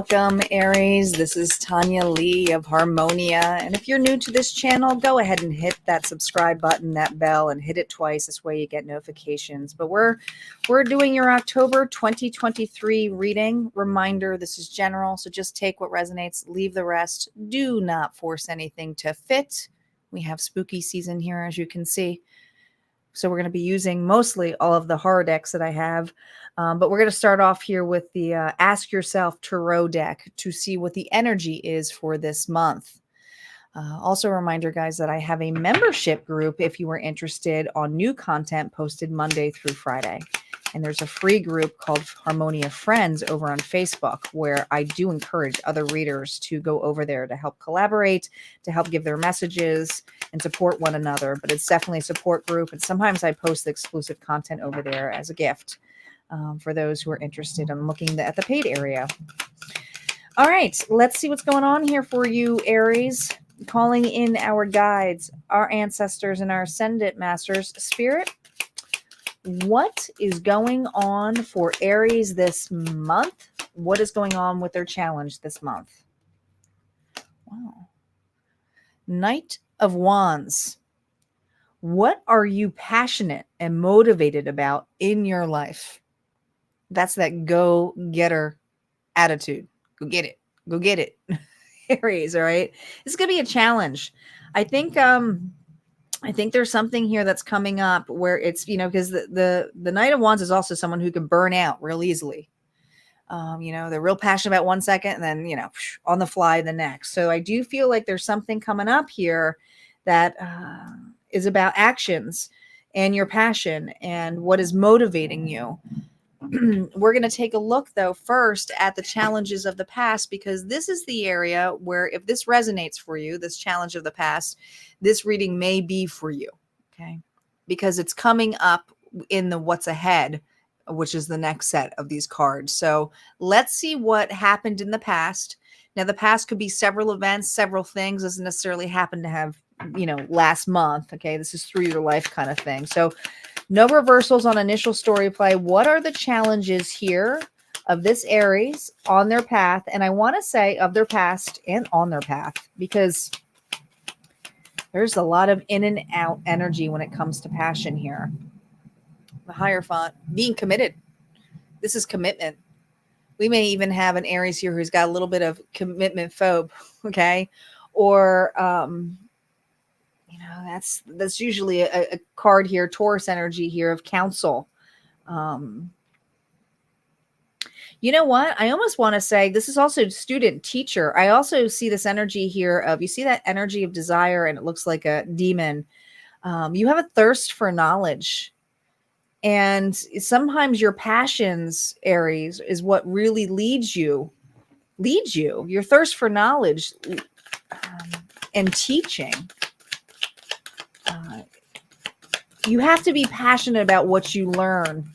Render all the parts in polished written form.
Welcome, Aries. This is Tanya Lee of Harmonia. And if you're new to this channel, go ahead and hit that subscribe button, that bell, and hit it twice. This way you get notifications. But we're doing your October 2023 reading. Reminder, this is general, so just take what resonates, leave the rest. Do not force anything to fit. We have spooky season here, as you can see. So we're going to be using mostly all of the horror decks that I have. But we're going to start off here with the Ask Yourself Tarot deck to see what the energy is for this month. Also a reminder, guys, that I have a membership group if you are interested on new content posted Monday through Friday. And there's a free group called Harmonia Friends over on Facebook, where I do encourage other readers to go over there to help collaborate, to help give their messages and support one another. But it's definitely a support group. And sometimes I post the exclusive content over there as a gift for those who are interested in looking at the paid area. All right, let's see what's going on here for you, Aries. Calling in our guides, our ancestors, and our ascendant masters. Spirit, what is going on for Aries this month? What is going on with their challenge this month? Wow. Knight of Wands. What are you passionate and motivated about in your life? That's that go-getter attitude. Go get it. Go get it. Aries, all right? This is going to be a challenge. I think there's something here that's coming up where it's, because the Knight of Wands is also someone who can burn out real easily. They're real passionate about 1 second and then, on the fly the next. So I do feel like there's something coming up here that is about actions and your passion and what is motivating you. We're going to take a look, though, first at the challenges of the past, because this is the area where, if this resonates for you, this challenge of the past, this reading may be for you, okay? Because it's coming up in the what's ahead, which is the next set of these cards. So let's see what happened in the past. Now, the past could be several events, several things. Doesn't necessarily happen to have, last month, okay? This is through your life kind of thing. So no reversals on initial story play. What are the challenges here of this Aries on their path? And I want to say of their past and on their path, because there's a lot of in and out energy when it comes to passion here. The Hierophant, being committed. This is commitment. We may even have an Aries here who's got a little bit of commitment phobe, okay? Or, that's usually a card here, Taurus energy here of counsel. You know what? I almost want to say this is also student teacher. I also see this energy here of, you see that energy of desire, and it looks like a demon. You have a thirst for knowledge. And sometimes your passions, Aries, is what really leads you. Your thirst for knowledge and teaching. You have to be passionate about what you learn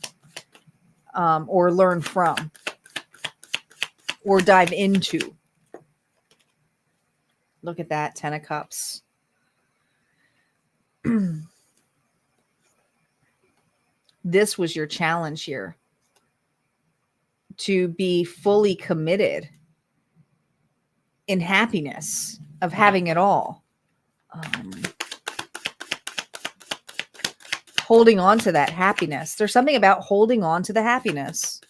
or learn from or dive into. Look at that, 10 of Cups. This was your challenge here, to be fully committed in happiness of having it all. Holding on to that happiness. There's something about holding on to the happiness.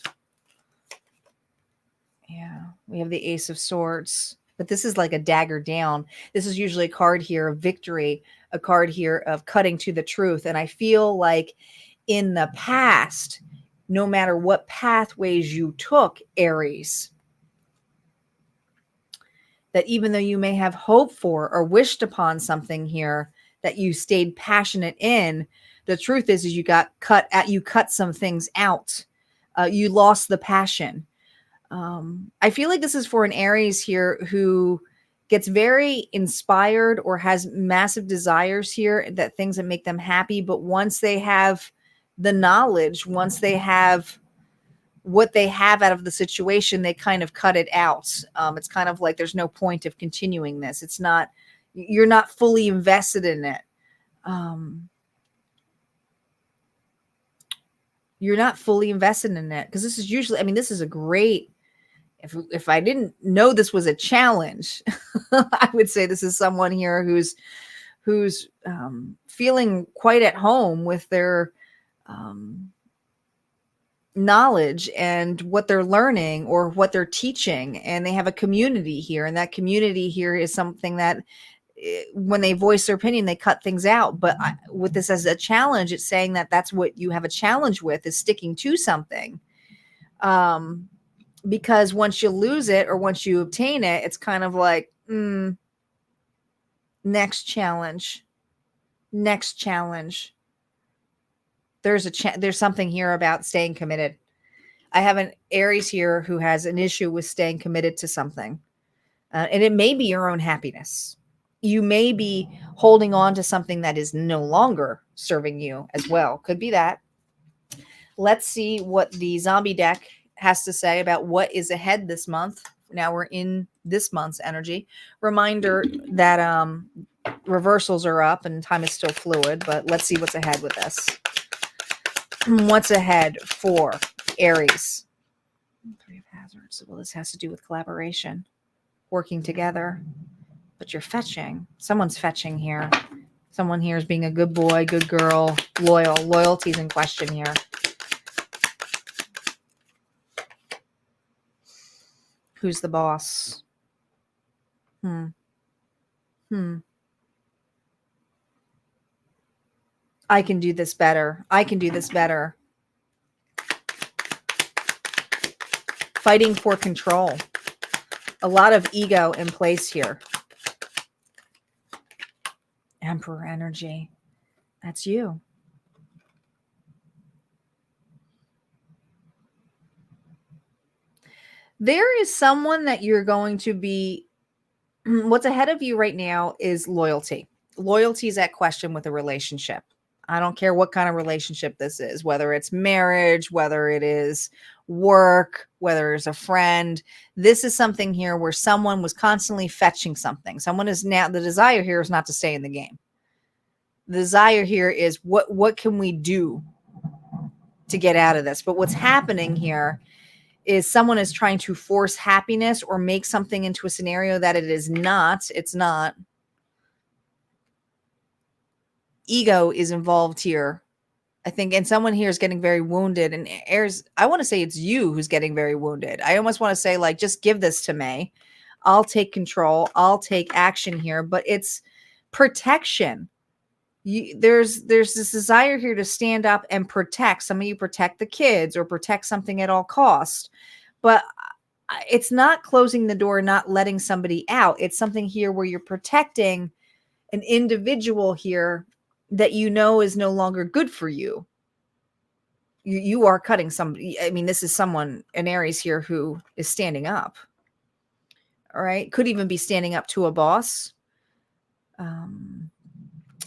Yeah, we have the Ace of Swords, but this is like a dagger down. This is usually a card here of victory, a card here of cutting to the truth. And I feel like in the past, no matter what pathways you took, Aries, that even though you may have hoped for or wished upon something here that you stayed passionate in, the truth is you cut some things out. You lost the passion. I feel like this is for an Aries here who gets very inspired or has massive desires here, that things that make them happy. But once they have the knowledge, once they have what they have out of the situation, they kind of cut it out. It's kind of like there's no point of continuing this. You're not fully invested in it. You're not fully invested in it, because this is usually, this is a great If I didn't know this was a challenge, I would say this is someone here who's feeling quite at home with their knowledge and what they're learning or what they're teaching, and they have a community here, and that community here is something that when they voice their opinion, they cut things out. But with this as a challenge, it's saying that that's what you have a challenge with, is sticking to something. Because once you lose it or once you obtain it, it's kind of like, next challenge. There's something here about staying committed. I have an Aries here who has an issue with staying committed to something. And it may be your own happiness. You may be holding on to something that is no longer serving you as well. Could be that. Let's see what the zombie deck has to say about what is ahead this month. Now we're in this month's energy. Reminder that reversals are up and time is still fluid, but let's see what's ahead with this. What's ahead for Aries? Three of Hazards. Well, this has to do with collaboration, working together, but you're fetching. Someone's fetching here. Someone here is being a good boy, good girl, loyal. Loyalty's in question here. Who's the boss? I can do this better. I can do this better. Fighting for control. A lot of ego in place here. Emperor energy. That's you. There is someone that you're going to be, what's ahead of you right now is loyalty. Loyalty is at question with a relationship. I don't care what kind of relationship this is, whether it's marriage, whether it is work, whether it's a friend. This is something here where someone was constantly fetching something. Someone is now, the desire here is not to stay in the game. The desire here is what can we do to get out of this? But what's happening here is someone is trying to force happiness or make something into a scenario that it is not. It's not. Ego is involved here, I think, and someone here is getting very wounded. And Aries, I want to say it's you who's getting very wounded. I almost want to say, like, just give this to me. I'll take control. I'll take action here. But it's protection. There's this desire here to stand up and protect. Some of you protect the kids or protect something at all cost. But it's not closing the door, not letting somebody out. It's something here where you're protecting an individual here that you know is no longer good for you. You are cutting somebody. I mean, this is someone, an Aries here, who is standing up. All right. Could even be standing up to a boss.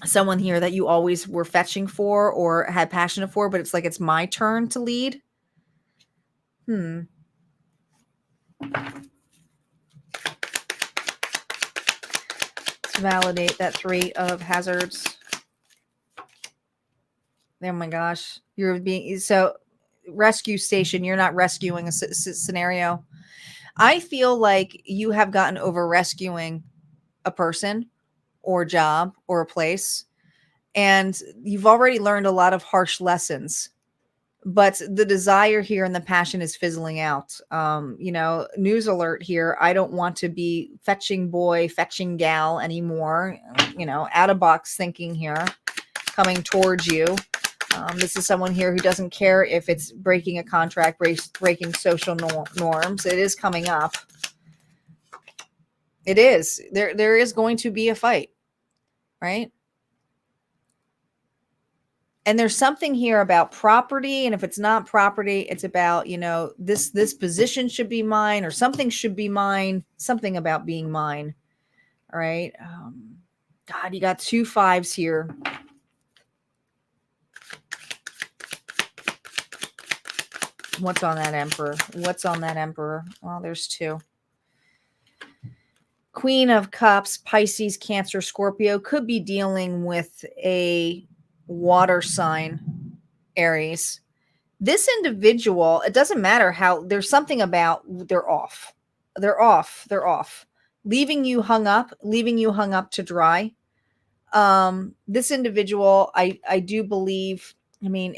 Someone here that you always were fetching for or had passion for, but it's like, it's my turn to lead. Let's validate that Three of Hazards. Oh my gosh. You're being so rescue station. You're not rescuing a scenario. I feel like you have gotten over rescuing a person or job or a place, and you've already learned a lot of harsh lessons, but the desire here and the passion is fizzling out. News alert here. I don't want to be fetching boy, fetching gal anymore. Out of box thinking here coming towards you. This is someone here who doesn't care if it's breaking a contract, breaking social norms. It is coming up. It is. There is going to be a fight, right? And there's something here about property. And if it's not property, it's about, this position should be mine or something should be mine. Something about being mine. All right. God, you got 2 5s here. What's on that Emperor? What's on that Emperor? Well, there's 2. Queen of Cups, Pisces, Cancer, Scorpio could be dealing with a water sign, Aries. This individual, it doesn't matter how, there's something about they're off. They're off. They're off. Leaving you hung up to dry. This individual, I do believe, I mean,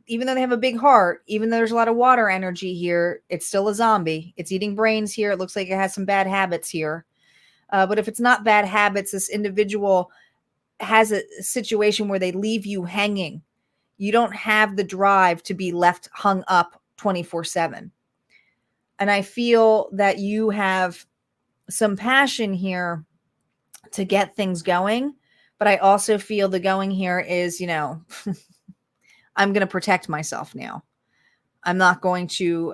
even though they have a big heart, even though there's a lot of water energy here, it's still a zombie. It's eating brains here. It looks like it has some bad habits here. But if it's not bad habits, this individual has a situation where they leave you hanging. You don't have the drive to be left hung up 24/7. And I feel that you have some passion here to get things going. But I also feel the going here is, I'm going to protect myself now. I'm not going to,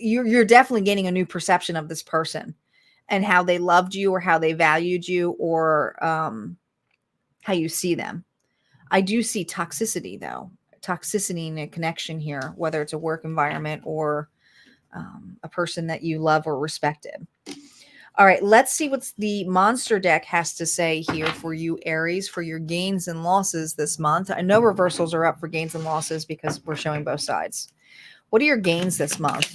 you're definitely gaining a new perception of this person and how they loved you or how they valued you or how you see them. I do see toxicity though, toxicity in a connection here, whether it's a work environment or a person that you love or respected. All right, let's see what the monster deck has to say here for you, Aries, for your gains and losses this month. I know reversals are up for gains and losses because we're showing both sides. What are your gains this month?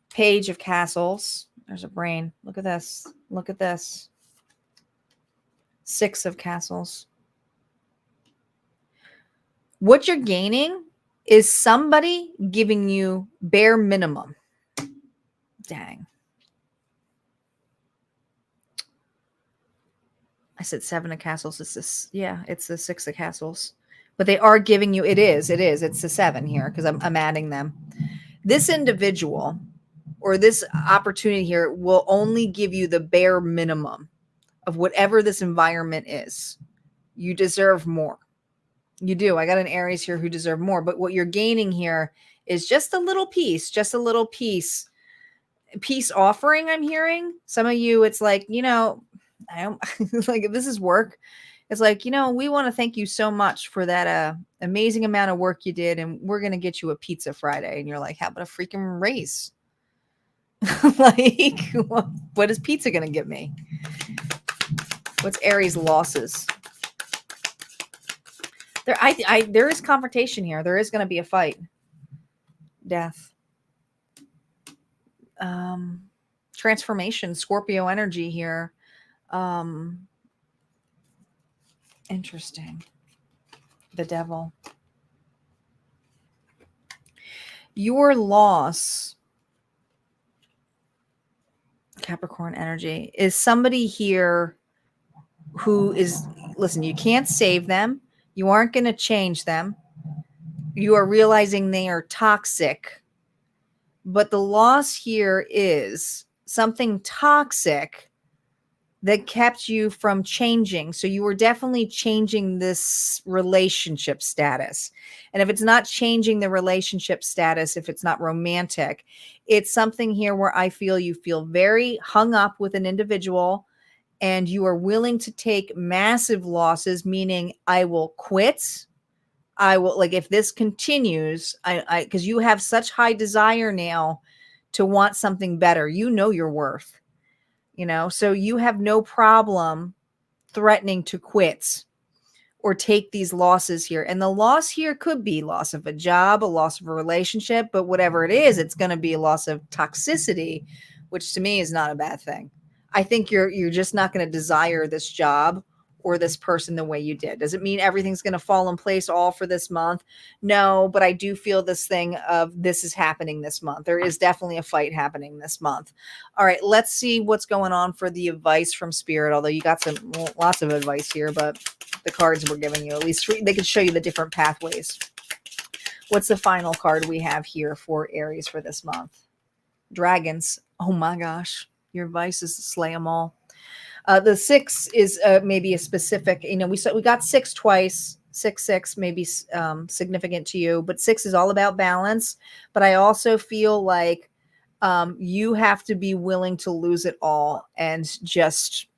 Page of Castles. There's a brain. Look at this. Look at this. 6 of Castles. What you're gaining is somebody giving you bare minimum. Dang. I said 7 of Castles. It's this. Yeah, it's the 6 of Castles. But they are giving you, it is. It's the 7 here because I'm adding them. This individual or this opportunity here will only give you the bare minimum of whatever this environment is. You deserve more. You do. I got an Aries here who deserve more. But what you're gaining here is just a little piece, peace offering. I'm hearing some of you. It's like, I don't like if this is work. It's like, we want to thank you so much for that amazing amount of work you did. And we're going to get you a pizza Friday. And you're like, how about a freaking raise? Like, what is pizza going to give me? What's Aries losses? There is confrontation here. There is going to be a fight. Death. Transformation, Scorpio energy here. Interesting. The devil. Your loss, Capricorn energy, is somebody here who is, listen, you can't save them. You aren't going to change them. You are realizing they are toxic. But the loss here is something toxic that kept you from changing. So you were definitely changing this relationship status. And if it's not changing the relationship status, if it's not romantic, it's something here where I feel you feel very hung up with an individual and you are willing to take massive losses, meaning I will quit. I will, like, if this continues, because you have such high desire now to want something better, your worth, so you have no problem threatening to quit or take these losses here. And the loss here could be loss of a job, a loss of a relationship, but whatever it is, it's going to be a loss of toxicity, which to me is not a bad thing. I think you're just not going to desire this job or this person the way you did. Does it mean everything's going to fall in place all for this month? No, but I do feel this thing of this is happening this month. There is definitely a fight happening this month. All right, let's see what's going on for the advice from Spirit. Although you got lots of advice here, but the cards we're giving you, at least they could show you the different pathways. What's the final card we have here for Aries for this month? Dragons. Oh my gosh. Your advice is to slay them all. The 6 is maybe a specific, we got 6 twice. 6 may be significant to you, but 6 is all about balance. But I also feel like you have to be willing to lose it all and just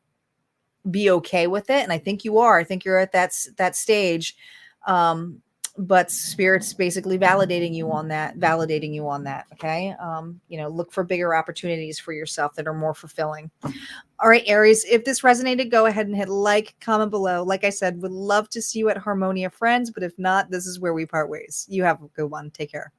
be okay with it. And I think you are. I think you're at that stage but Spirit's basically validating you on that, okay? Look for bigger opportunities for yourself that are more fulfilling. All right, Aries, if this resonated, go ahead and hit like, comment below. Like I said, would love to see you at Harmonia Friends, but if not, this is where we part ways. You have a good one. Take care.